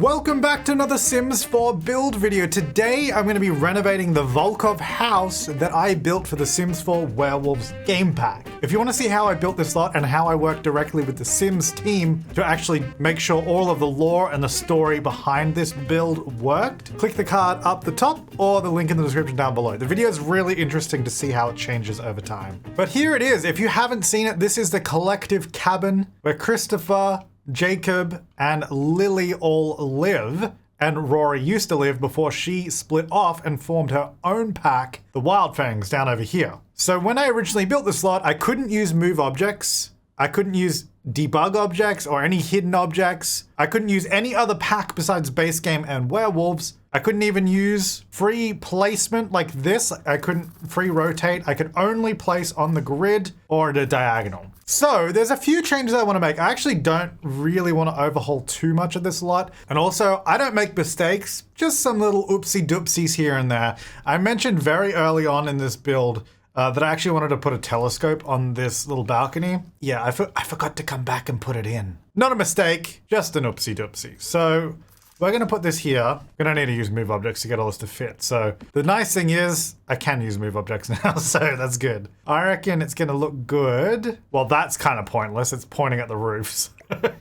Welcome back to another Sims 4 build video. Today I'm going to be renovating the Volkov house that I built for the Sims 4 Werewolves game pack. If you want to see how I built this lot and how I work directly with the Sims team to actually make sure all of the lore and the story behind this build worked, click the card up the top or the link in the description down below. The video is really interesting to see how it changes over time. But here it is. If you haven't seen it, this is the collective cabin where Christopher, Jacob, and Lily all live, and Rory used to live before she split off and formed her own pack, the Wildfangs, down over here. So when I originally built this lot, I couldn't use move objects, I couldn't use debug objects or any hidden objects, I couldn't use any other pack besides base game and werewolves. I couldn't even use free placement like this. I couldn't free rotate. I could only place on the grid or the diagonal. So there's a few changes I want to make. I actually don't really want to overhaul too much of this lot. And also, I don't make mistakes, just some little oopsie doopsies here and there. I mentioned very early on in this build that I actually wanted to put a telescope on this little balcony. Yeah, I forgot to come back and put it in. Not a mistake, just an oopsie doopsie. So we're gonna put this here. We don't need to use move objects to get all this to fit. So the nice thing is I can use move objects now, so that's good. I reckon it's gonna look good. Well, that's kind of pointless. It's pointing at the roofs. It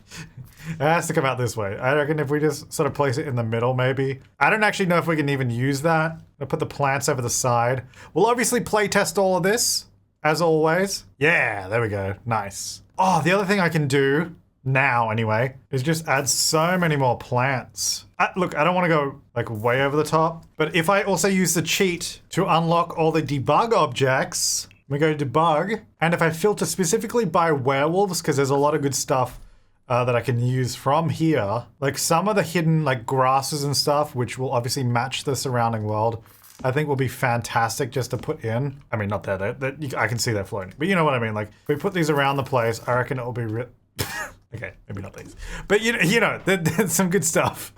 has to come out this way. I reckon if we just sort of place it in the middle, maybe. I don't actually know if we can even use that. I'll put the plants over the side. We'll obviously play test all of this, as always. Yeah, there we go. Nice. Oh, the other thing I can do now anyway, is just add so many more plants. Look, I don't want to go like way over the top, but if I also use the cheat to unlock all the debug objects, we go debug, and if I filter specifically by werewolves, because there's a lot of good stuff that I can use from here, like some of the hidden like grasses and stuff, which will obviously match the surrounding world, I think will be fantastic just to put in. I mean, not there, I can see they're floating, but you know what I mean? Like if we put these around the place, I reckon it'll be okay, maybe not these. But you know, there's some good stuff.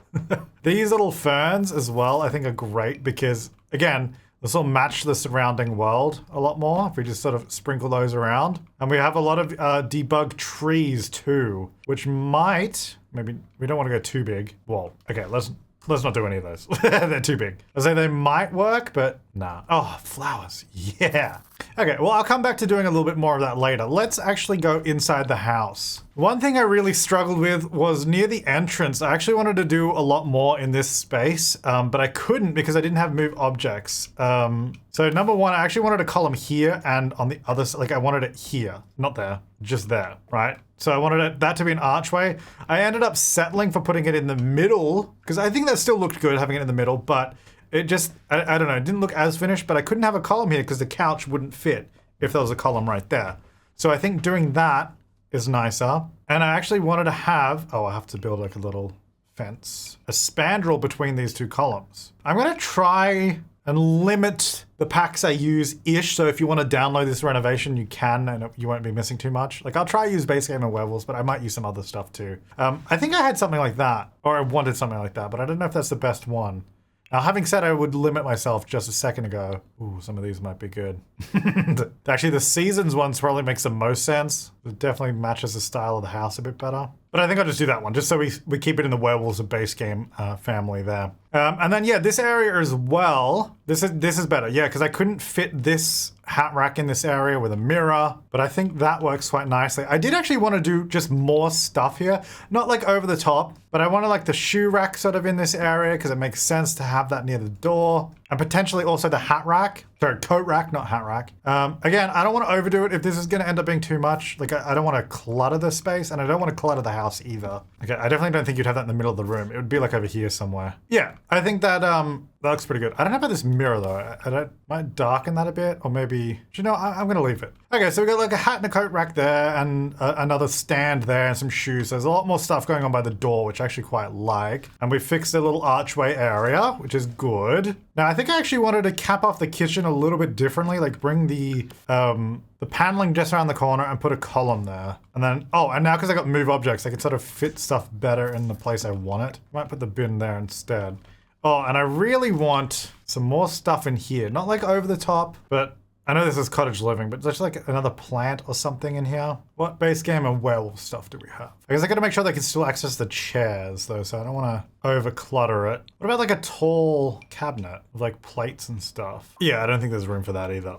These little ferns as well, I think are great because, again, this will match the surrounding world a lot more if we just sort of sprinkle those around. And we have a lot of debug trees too, which might, maybe, we don't want to go too big. Well, okay, let's not do any of those. They're too big. I say they might work, but nah. Oh, flowers, yeah. Okay, well, I'll come back to doing a little bit more of that later. Let's actually go inside the house. One thing I really struggled with was near the entrance. I actually wanted to do a lot more in this space, but I couldn't because I didn't have move objects. So number one, I actually wanted a column here and on the other side, like I wanted it here, not there, just there, right? So I wanted that to be an archway. I ended up settling for putting it in the middle because I think that still looked good having it in the middle, but it just, I don't know, it didn't look as finished, but I couldn't have a column here because the couch wouldn't fit if there was a column right there. So I think doing that is nicer. And I actually wanted to have, I have to build like a little fence, a spandrel between these two columns. I'm gonna try and limit the packs I use-ish, so if you want to download this renovation, you can, and you won't be missing too much. Like, I'll try to use base game and werewolves, but I might use some other stuff too. I think I had something like that, or I wanted something like that, but I don't know if that's the best one. Now, having said I would limit myself just a second ago, ooh, some of these might be good. Actually, the seasons ones probably makes the most sense. It definitely matches the style of the house a bit better. But I think I'll just do that one, just so we keep it in the werewolves of base game family there. And then, yeah, this area as well, this is better. Yeah, because I couldn't fit this hat rack in this area with a mirror, but I think that works quite nicely. I did actually want to do just more stuff here, not like over the top, but I wanted like the shoe rack sort of in this area because it makes sense to have that near the door. And potentially also the hat rack. Sorry, coat rack, not hat rack. Again, I don't want to overdo it if this is going to end up being too much. Like, I don't want to clutter the space, and I don't want to clutter the house either. Okay, I definitely don't think you'd have that in the middle of the room. It would be like over here somewhere. Yeah, I think that that looks pretty good. I don't know about this mirror though. I might darken that a bit, or maybe, you know, I'm gonna leave it. Okay, so we got like a hat and a coat rack there, and another stand there, and some shoes. There's a lot more stuff going on by the door, which I actually quite like. And we fixed the little archway area, which is good. Now, I think I actually wanted to cap off the kitchen a little bit differently, like bring the paneling just around the corner and put a column there. And then, and now because I got move objects, I can sort of fit stuff better in the place I want it. I might put the bin there instead. Oh, and I really want some more stuff in here. Not like over the top, but I know this is cottage living, but there's like another plant or something in here. What base game and werewolf stuff do we have? I guess I gotta make sure they can still access the chairs though, so I don't wanna over clutter it. What about like a tall cabinet with like plates and stuff? Yeah, I don't think there's room for that either.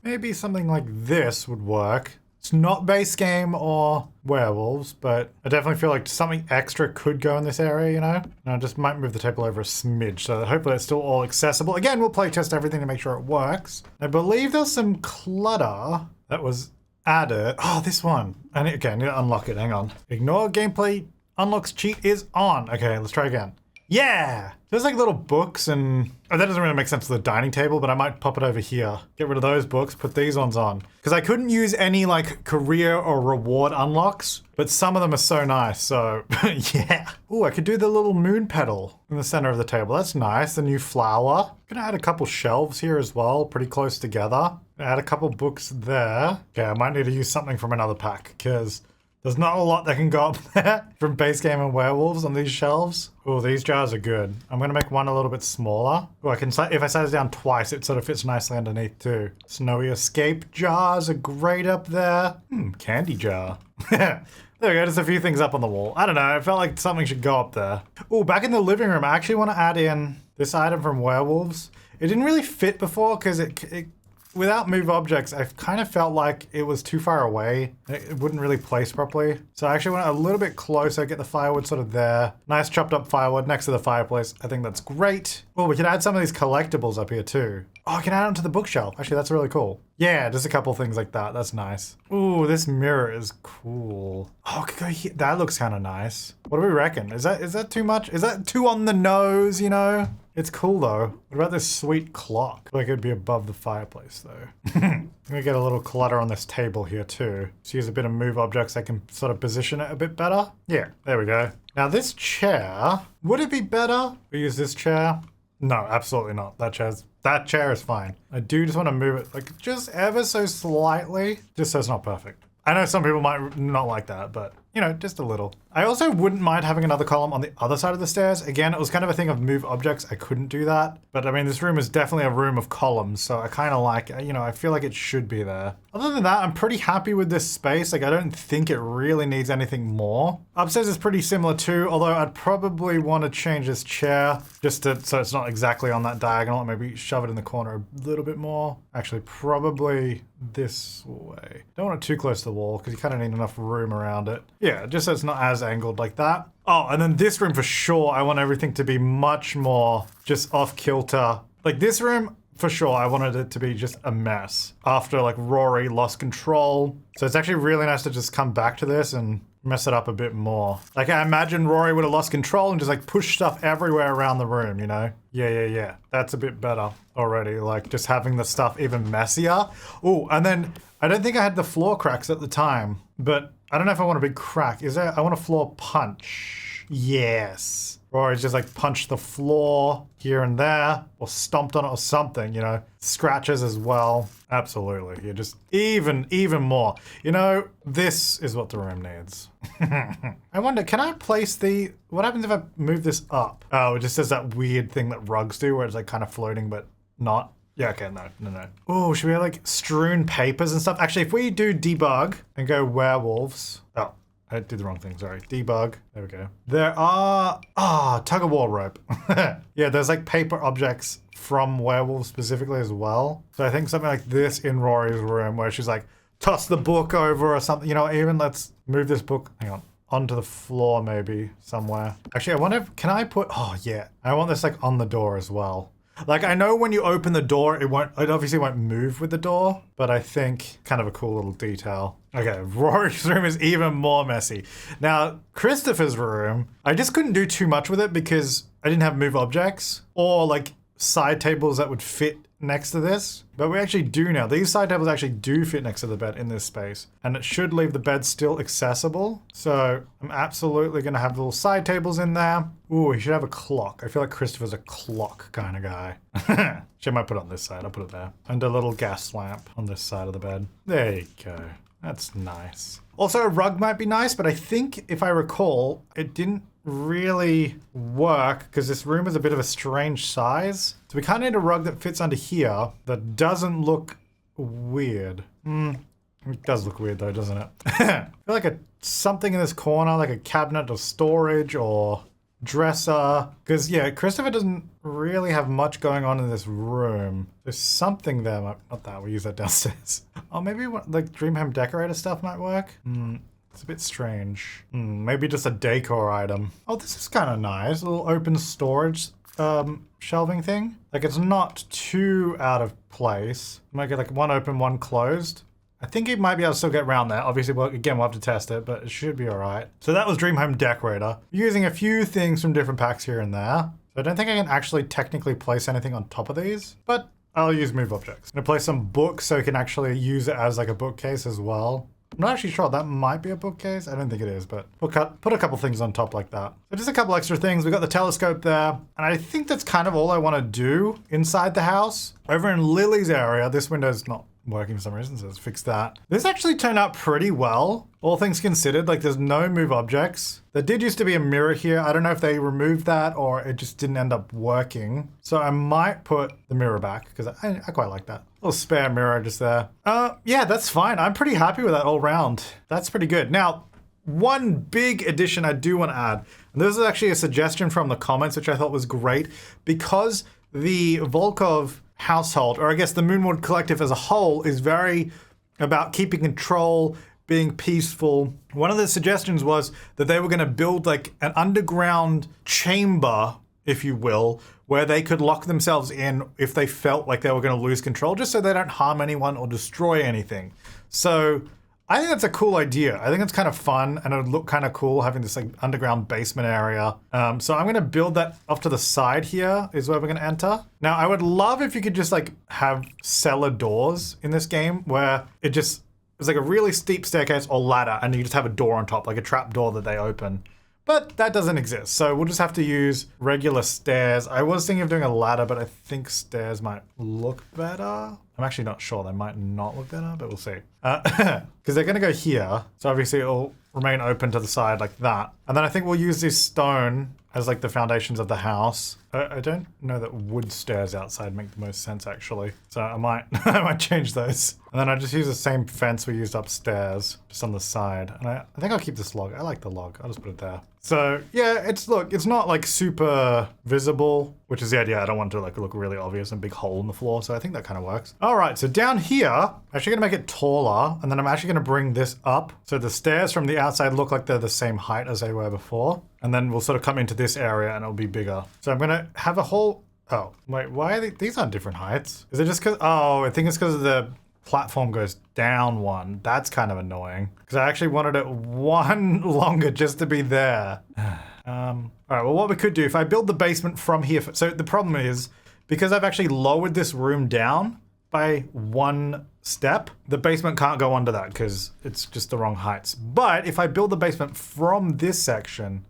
Maybe something like this would work. It's not base game or werewolves, but I definitely feel like something extra could go in this area, you know? And I just might move the table over a smidge so that hopefully it's still all accessible. Again, we'll play test everything to make sure it works. I believe there's some clutter that was added. Oh, this one. Okay, I need to unlock it. Hang on. Ignore gameplay unlocks cheat is on. Okay, let's try again. Yeah! There's like little books and... Oh, that doesn't really make sense to the dining table, but I might pop it over here. Get rid of those books, put these ones on. Because I couldn't use any like career or reward unlocks, but some of them are so nice, so yeah. Ooh, I could do the little moon petal in the center of the table. That's nice, the new flower. Gonna add a couple shelves here as well, pretty close together. Add a couple books there. Okay, I might need to use something from another pack, because there's not a lot that can go up there from base game and werewolves on these shelves. Oh, these jars are good. I'm gonna make one a little bit smaller. Oh, I can, if I size it down twice, it sort of fits nicely underneath too. Snowy escape jars are great up there. Candy jar. There we go, just a few things up on the wall. I don't know, I felt like something should go up there. Oh, back in the living room, I actually want to add in this item from werewolves. It didn't really fit before because it without move objects, I kind of felt like it was too far away. It wouldn't really place properly. So I actually went a little bit closer, get the firewood sort of there. Nice chopped up firewood next to the fireplace. I think that's great. Well, we can add some of these collectibles up here too. Oh, I can add them to the bookshelf. Actually, that's really cool. Yeah, just a couple things like that. That's nice. Ooh, this mirror is cool. Oh, I could go here. That looks kind of nice. What do we reckon? Is that too much? Is that too on the nose, you know? It's cool though. What about this sweet clock? I feel like it'd be above the fireplace though. I'm gonna get a little clutter on this table here too. Just use a bit of move objects. I can sort of position it a bit better. Yeah, there we go. Now this chair, would it be better if we use this chair? No, absolutely not. That chair is fine. I do just want to move it like just ever so slightly, just so it's not perfect. I know some people might not like that, but you know, just a little. I also wouldn't mind having another column on the other side of the stairs. Again, it was kind of a thing of move objects. I couldn't do that. But I mean, this room is definitely a room of columns. So I kind of like, you know, I feel like it should be there. Other than that, I'm pretty happy with this space. Like, I don't think it really needs anything more. Upstairs is pretty similar too, although I'd probably want to change this chair just so it's not exactly on that diagonal. Maybe shove it in the corner a little bit more. Actually, probably this way. Don't want it too close to the wall because you kind of need enough room around it. Yeah, just so it's not as angled like that. Oh, and then this room for sure, I want everything to be much more just off kilter. Like this room, for sure, I wanted it to be just a mess after like Rory lost control. So it's actually really nice to just come back to this and mess it up a bit more. Like I imagine Rory would have lost control and just like push stuff everywhere around the room, you know? Yeah. That's a bit better already. Like just having the stuff even messier. Oh, and then I don't think I had the floor cracks at the time, but I don't know if I want a big crack. I want a floor punch. Yes. Or just like punch the floor here and there or stomped on it or something, you know, scratches as well. Absolutely. Yeah, just even more. You know, this is what the room needs. I wonder, can I place what happens if I move this up? Oh, it just does that weird thing that rugs do where it's like kind of floating, but not. Yeah, okay, no. Oh, should we have like strewn papers and stuff? Actually, if we do debug and go werewolves. Oh, I did the wrong thing, sorry. Debug, there we go. There are, tug of war rope. Yeah, there's like paper objects from werewolves specifically as well. So I think something like this in Rory's room where she's like, toss the book over or something, you know, even let's move this book, hang on, onto the floor maybe somewhere. Actually, I wonder can I put, oh yeah, I want this like on the door as well. Like, I know when you open the door, it obviously won't move with the door, but I think kind of a cool little detail. Okay, Rory's room is even more messy. Now, Christopher's room, I just couldn't do too much with it because I didn't have move objects or like side tables that would fit next to this, but we actually do now. These side tables actually do fit next to the bed in this space, and it should leave the bed still accessible. So I'm absolutely gonna have little side tables in there. Ooh, he should have a clock. I feel like Christopher's a clock kind of guy. She might put it on this side, I'll put it there. And a little gas lamp on this side of the bed. There you go, that's nice. Also a rug might be nice, but I think if I recall, it didn't really work because this room is a bit of a strange size. So we kind of need a rug that fits under here that doesn't look weird. It does look weird though, doesn't it? I feel like something in this corner, like a cabinet or storage or dresser. Because yeah, Christopher doesn't really have much going on in this room. There's something there. Not that, we use that downstairs. Oh, maybe like dream home decorator stuff might work. It's a bit strange. Maybe just a decor item. Oh, this is kind of nice. A little open storage shelving thing. Like it's not too out of place. Might get like one open, one closed. I think it might be able to still get around there. Obviously, well, again, we'll have to test it, but it should be all right. So that was Dream Home Decorator. Using a few things from different packs here and there. So I don't think I can actually technically place anything on top of these, but I'll use move objects. I'm gonna place some books so I can actually use it as like a bookcase as well. I'm not actually sure. That might be a bookcase. I don't think it is, but we'll put a couple things on top like that. So just a couple extra things. We got the telescope there. And I think that's kind of all I want to do inside the house. Over in Lily's area, this window's not working for some reason, so let's fix that. This actually turned out pretty well, all things considered. Like there's no move objects. There did used to be a mirror here. I don't know if they removed that or it just didn't end up working. So I might put the mirror back because I quite like that. Little spare mirror just there. Yeah, that's fine. I'm pretty happy with that all round. That's pretty good. Now, one big addition I do want to add, and this is actually a suggestion from the comments, which I thought was great, because the Volkov household, or I guess the Moonwood Collective as a whole, is very about keeping control, being peaceful. One of the suggestions was that they were going to build like an underground chamber, if you will, where they could lock themselves in if they felt like they were going to lose control, just so they don't harm anyone or destroy anything. So I think that's a cool idea. I think it's kind of fun and it would look kind of cool having this like underground basement area. So I'm going to build that off to the side here is where we're going to enter. Now I would love if you could just like have cellar doors in this game where it's like a really steep staircase or ladder and you just have a door on top, like a trap door that they open. But that doesn't exist, so we'll just have to use regular stairs. I was thinking of doing a ladder, but I think stairs might look better. I'm actually not sure. They might not look better, but we'll see. Because they're going to go here, so obviously it'll remain open to the side like that. And then I think we'll use this stone as like the foundations of the house. I don't know that wood stairs outside make the most sense actually. So I might I might change those. And then I just use the same fence we used upstairs, just on the side. And I think I'll keep this log. I like the log. I'll just put it there. So yeah, it's not like super visible, which is the idea. I don't want it to like look really obvious and big hole in the floor. So I think that kind of works. All right, so down here, I'm actually gonna make it taller, and then I'm actually gonna bring this up. So the stairs from the outside look like they're the same height as they were before. And then we'll sort of come into this area and it'll be bigger. So I'm gonna have a whole, oh, wait, why are these aren't different heights? Is it just because, oh, I think it's because the platform goes down one. That's kind of annoying. Because I actually wanted it one longer just to be there. All right, well, what we could do, if I build the basement from here, so the problem is, because I've actually lowered this room down by one step, the basement can't go under that because it's just the wrong heights. But if I build the basement from this section,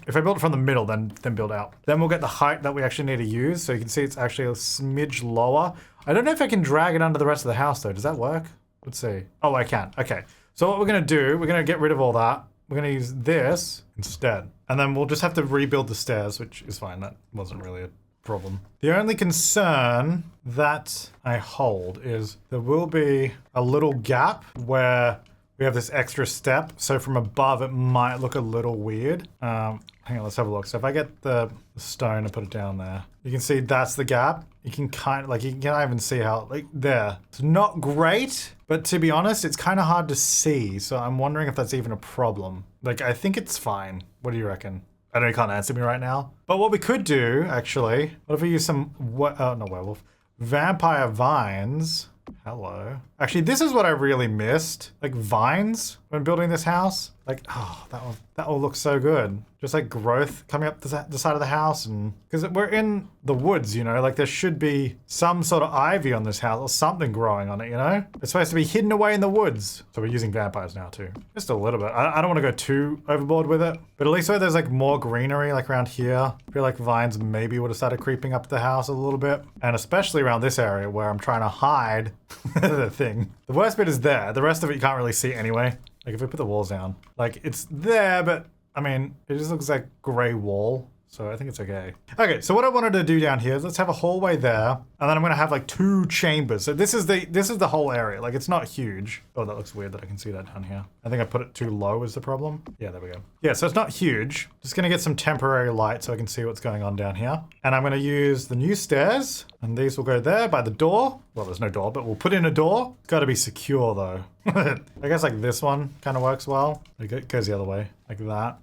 if I build it from the middle, then build out, then we'll get the height that we actually need to use. So you can see it's actually a smidge lower. I don't know if I can drag it under the rest of the house though. Does that work? Let's see. Oh, I can. Okay. So what we're gonna do, we're gonna get rid of all that. We're gonna use this instead. And then we'll just have to rebuild the stairs, which is fine. That wasn't really a problem. The only concern that I hold is there will be a little gap where we have this extra step. So from above, it might look a little weird. Hang on, let's have a look. So if I get the stone and put it down there, you can see that's the gap. You can kind of, like, you can even see how, like, there. It's not great, but to be honest, it's kind of hard to see. So I'm wondering if that's even a problem. Like, I think it's fine. What do you reckon? I know you can't answer me right now. But what we could do, actually, what if we use some, not werewolf, vampire vines. Hello. Actually, this is what I really missed. Like vines when building this house. Like, oh, that will look so good. Just like growth coming up the side of the house, and because we're in the woods, you know, like there should be some sort of ivy on this house or something growing on it, you know? It's supposed to be hidden away in the woods. So we're using vampires now too. Just a little bit. I don't want to go too overboard with it, but at least where there's like more greenery, like around here, I feel like vines maybe would have started creeping up the house a little bit. And especially around this area where I'm trying to hide the thing. The worst bit is there. The rest of it you can't really see anyway. Like if we put the walls down, like it's there, but I mean, it just looks like gray wall. so I think it's okay. Okay, so what I wanted to do down here is let's have a hallway there, and then I'm gonna have like 2 chambers. So this is the whole area. Like it's not huge. Oh, that looks weird that I can see that down here. I think I put it too low is the problem. Yeah, there we go. Yeah, so it's not huge. Just gonna get some temporary light so I can see what's going on down here. And I'm gonna use the new stairs, and these will go there by the door. Well, there's no door, but we'll put in a door. It's gotta be secure though. I guess like this one kind of works well. It goes the other way, like that.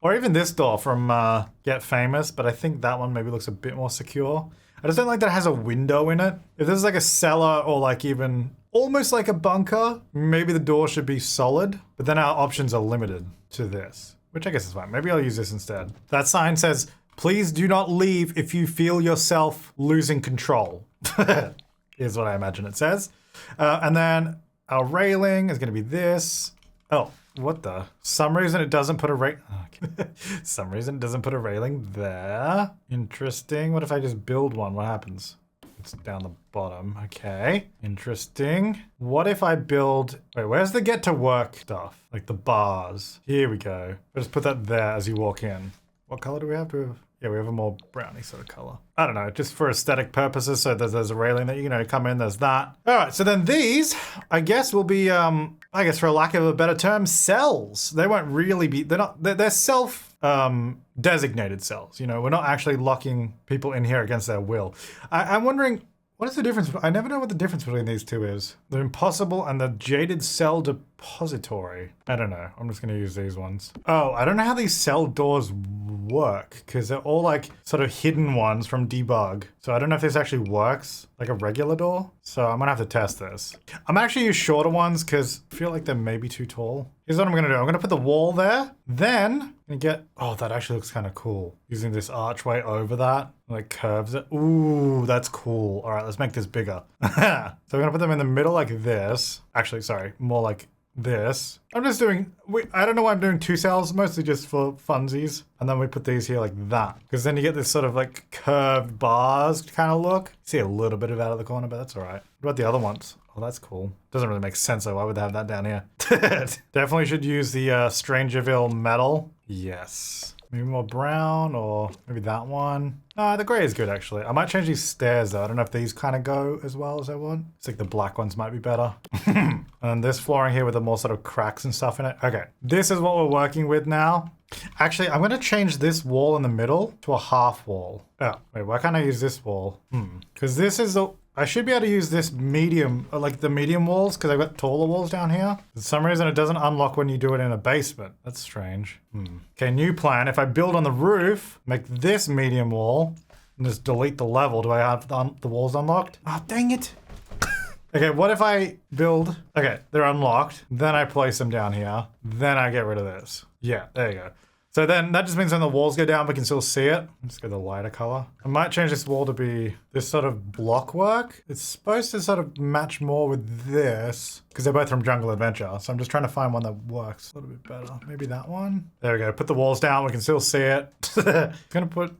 Or even this door from Get Famous, but I think that one maybe looks a bit more secure. I just don't like that it has a window in it. If this is like a cellar or like even almost like a bunker, maybe the door should be solid, but then our options are limited to this, which I guess is fine. Maybe I'll use this instead. That sign says, please do not leave if you feel yourself losing control. Here's what I imagine it says. And then our railing is gonna be this. Oh, what the? Some reason it doesn't put a Some reason it doesn't put a railing there. Interesting. What if I just build one? What happens? It's down the bottom. Okay. Interesting. What if I build... Wait, where's the get to work stuff? Like the bars. Here we go. I'll just put that there as you walk in. What color do we have? Yeah, we have a more browny sort of color. I don't know, just for aesthetic purposes. So there's a railing that, you know, come in, there's that. All right, so then these, I guess, will be, I guess for lack of a better term, cells. They won't really be, they're self designated cells. You know, we're not actually locking people in here against their will. I'm wondering, what is the difference? I never know what the difference between these two is. The impossible and the jaded cell depository. I don't know. I'm just going to use these ones. Oh, I don't know how these cell doors work because they're all like sort of hidden ones from debug. So I don't know if this actually works like a regular door. So I'm going to have to test this. I'm actually use shorter ones because I feel like they're maybe too tall. Here's what I'm going to do. I'm going to put the wall there. Then I'm going to get, oh, that actually looks kind of cool. Using this archway over that, like curves it. Ooh, that's cool. All right, let's make this bigger. So we're going to put them in the middle like this. Actually, sorry, more like this. I'm just doing, I don't know why I'm doing 2 cells, mostly just for funsies. And then we put these here like that. Because then you get this sort of like curved bars kind of look. See a little bit of out of the corner, but that's all right. What about the other ones? Oh, that's cool. Doesn't really make sense though. Why would they have that down here? Definitely should use the Strangerville metal. Yes. Maybe more brown or maybe that one. The gray is good actually. I might change these stairs though. I don't know if these kind of go as well as I want. It's like the black ones might be better. And this flooring here with the more sort of cracks and stuff in it. Okay, this is what we're working with now. Actually, I'm gonna change this wall in the middle to a half wall. Oh, wait, why can't I use this wall? Because this is the... I should be able to use this medium, like the medium walls, because I've got taller walls down here. For some reason, it doesn't unlock when you do it in a basement. That's strange. Okay, new plan. If I build on the roof, make this medium wall, and just delete the level, do I have the walls unlocked? Oh, dang it. Okay, what if I build... Okay, they're unlocked. Then I place them down here. Then I get rid of this. Yeah, there you go. So then that just means when the walls go down, we can still see it. Let's go the lighter color. I might change this wall to be this sort of block work. It's supposed to sort of match more with this because they're both from Jungle Adventure. So I'm just trying to find one that works a little bit better. Maybe that one. There we go. Put the walls down. We can still see it. Gonna put,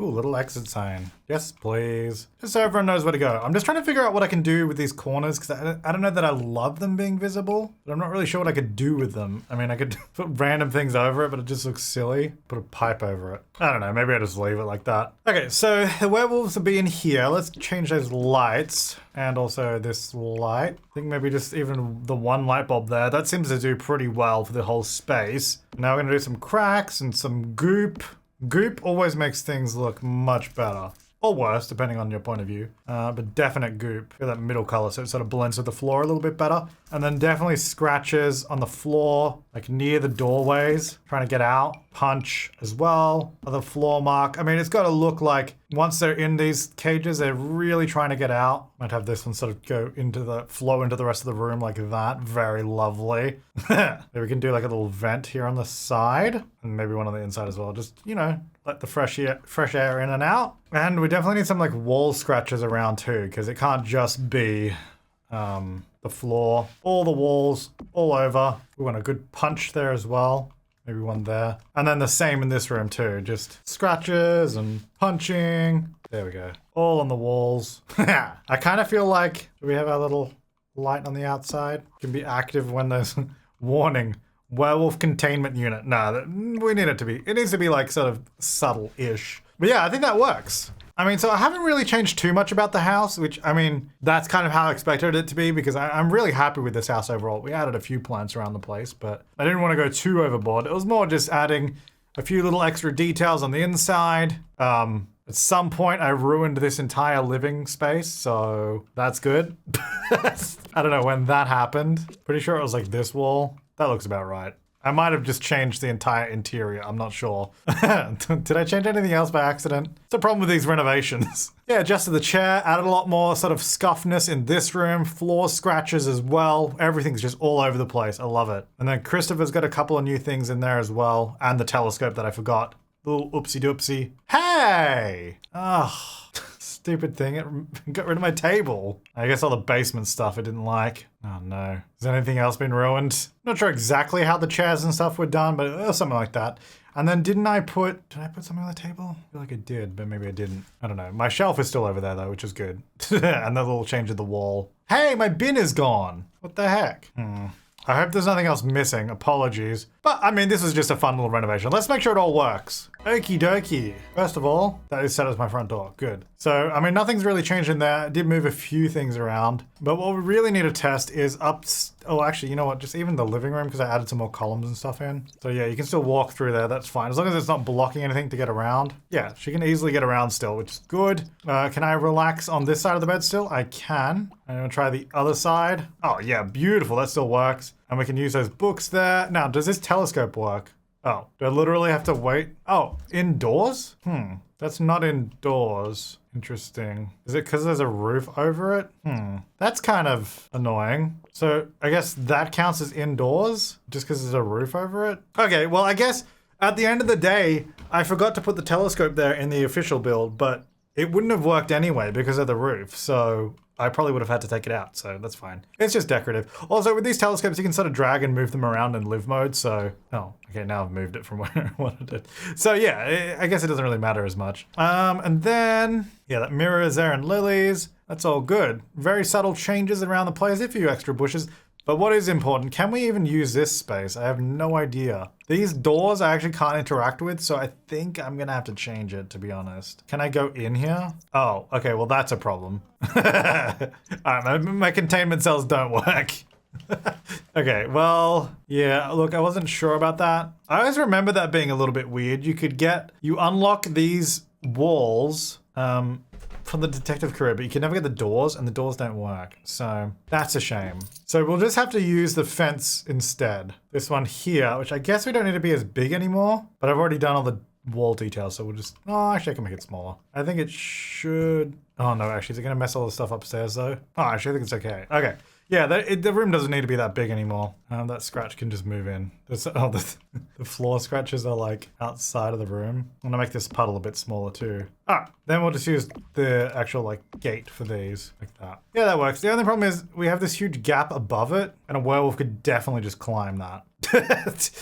ooh, little exit sign. Yes, please. Just so everyone knows where to go. I'm just trying to figure out what I can do with these corners because I don't know that I love them being visible, but I'm not really sure what I could do with them. I mean, I could put random things over it, but it just looks silly. Put a pipe over it. I don't know. Maybe I just leave it like that. Okay, so the werewolves will be in here. Let's change those lights and also this light. I think maybe just even the one light bulb there. That seems to do pretty well for the whole space. Now we're gonna do some cracks and some goop. Goop always makes things look much better. Or worse, depending on your point of view. But definite goop. Get that middle color so it sort of blends with the floor a little bit better. And then definitely scratches on the floor, like near the doorways, trying to get out. Punch as well, the floor mark. I mean, it's got to look like once they're in these cages, they're really trying to get out. Might have this one sort of go into the, flow into the rest of the room like that. Very lovely. Maybe we can do like a little vent here on the side and maybe one on the inside as well. Just, you know, let the fresh air in and out. And we definitely need some like wall scratches around too, because it can't just be the floor, all the walls, all over. We want a good punch there as well. Maybe one there. And then the same in this room too. Just scratches and punching. There we go. All on the walls. I kind of feel like, do we have our little light on the outside? Can be active when there's warning. Werewolf containment unit. No, we need it to be, it needs to be like sort of subtle-ish. But yeah, I think that works. I mean, so I haven't really changed too much about the house, which, I mean, that's kind of how I expected it to be because I'm really happy with this house overall. We added a few plants around the place, but I didn't want to go too overboard. It was more just adding a few little extra details on the inside. At some point, I ruined this entire living space, so that's good. I don't know when that happened. Pretty sure it was like this wall. That looks about right. I might have just changed the entire interior. I'm not sure. Did I change anything else by accident? It's a problem with these renovations. Yeah, adjusted the chair, added a lot more sort of scuffness in this room, floor scratches as well. Everything's just all over the place. I love it. And then Christopher's got a couple of new things in there as well, and the telescope that I forgot. Little oopsie doopsie. Hey! Oh, stupid thing. It got rid of my table. I guess all the basement stuff I didn't like. Oh no. Has anything else been ruined? Not sure exactly how the chairs and stuff were done, but it was something like that. And then did I put something on the table? I feel like I did, but maybe I didn't. I don't know. My shelf is still over there though, which is good. And the little change of the wall. Hey, my bin is gone. What the heck? I hope there's nothing else missing. Apologies. But, I mean, this is just a fun little renovation. Let's make sure it all works. Okie dokie. First of all, that is set as my front door. Good. So, I mean, nothing's really changed in there. I did move a few things around. But what we really need to test is oh, actually, you know what? Just even the living room, because I added some more columns and stuff in. So, yeah, you can still walk through there. That's fine. As long as it's not blocking anything to get around. Yeah, she can easily get around still, which is good. Can I relax on this side of the bed still? I can. I'm going to try the other side. Oh, yeah, beautiful. That still works. And we can use those books there. Now, does this telescope work? Oh, do I literally have to wait? Oh, indoors? That's not indoors. Interesting. Is it because there's a roof over it? That's kind of annoying. So I guess that counts as indoors just because there's a roof over it? Okay, well, I guess at the end of the day, I forgot to put the telescope there in the official build, but it wouldn't have worked anyway because of the roof. So I probably would have had to take it out, so that's fine. It's just decorative. Also, with these telescopes, you can sort of drag and move them around in live mode, so... Oh, okay, now I've moved it from where I wanted it. So yeah, I guess it doesn't really matter as much. And then... Yeah, that mirror is there and lilies. That's all good. Very subtle changes around the place, a few extra bushes. But what is important, can we even use this space? I have no idea. These doors I actually can't interact with, so I think I'm gonna have to change it, to be honest. Can I go in here? Oh, okay, well that's a problem. All right, my containment cells don't work. Okay, well, yeah, look, I wasn't sure about that. I always remember that being a little bit weird. You unlock these walls, from the detective career, but you can never get the doors, and the doors don't work. So that's a shame. So we'll just have to use the fence instead. This one here, which I guess we don't need to be as big anymore, but I've already done all the wall details, so we'll just, oh, actually I can make it smaller. I think it should, oh no, actually, is it gonna mess all the stuff upstairs though? Oh, actually I think it's okay. Okay. Yeah, the room doesn't need to be that big anymore. That scratch can just move in. The floor scratches are like outside of the room. I'm gonna make this puddle a bit smaller too. Alright, then we'll just use the actual like gate for these, like that. Yeah, that works. The only problem is we have this huge gap above it, and a werewolf could definitely just climb that.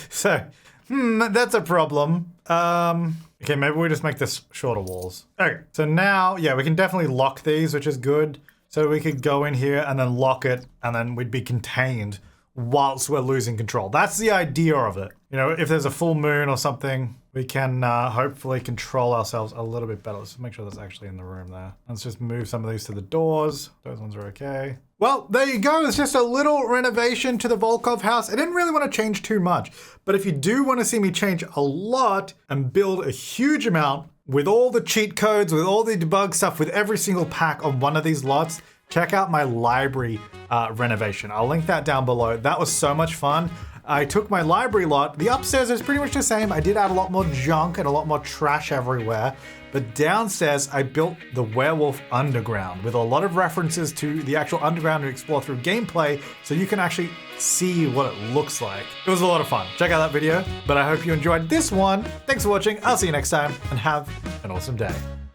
So, that's a problem. Okay, maybe we just make this shorter walls. Okay, so now, yeah, we can definitely lock these, which is good. So we could go in here and then lock it, and then we'd be contained whilst we're losing control. That's the idea of it. You know, if there's a full moon or something, we can hopefully control ourselves a little bit better. Let's make sure that's actually in the room there. Let's just move some of these to the doors. Those ones are okay. Well, there you go. It's just a little renovation to the Volkov house. I didn't really want to change too much, but if you do want to see me change a lot and build a huge amount, with all the cheat codes, with all the debug stuff, with every single pack on one of these lots, check out my library renovation. I'll link that down below. That was so much fun. I took my library lot. The upstairs is pretty much the same. I did add a lot more junk and a lot more trash everywhere. But downstairs, I built the Werewolf Underground with a lot of references to the actual underground to explore through gameplay, so you can actually see what it looks like. It was a lot of fun. Check out that video, but I hope you enjoyed this one. Thanks for watching. I'll see you next time, and have an awesome day.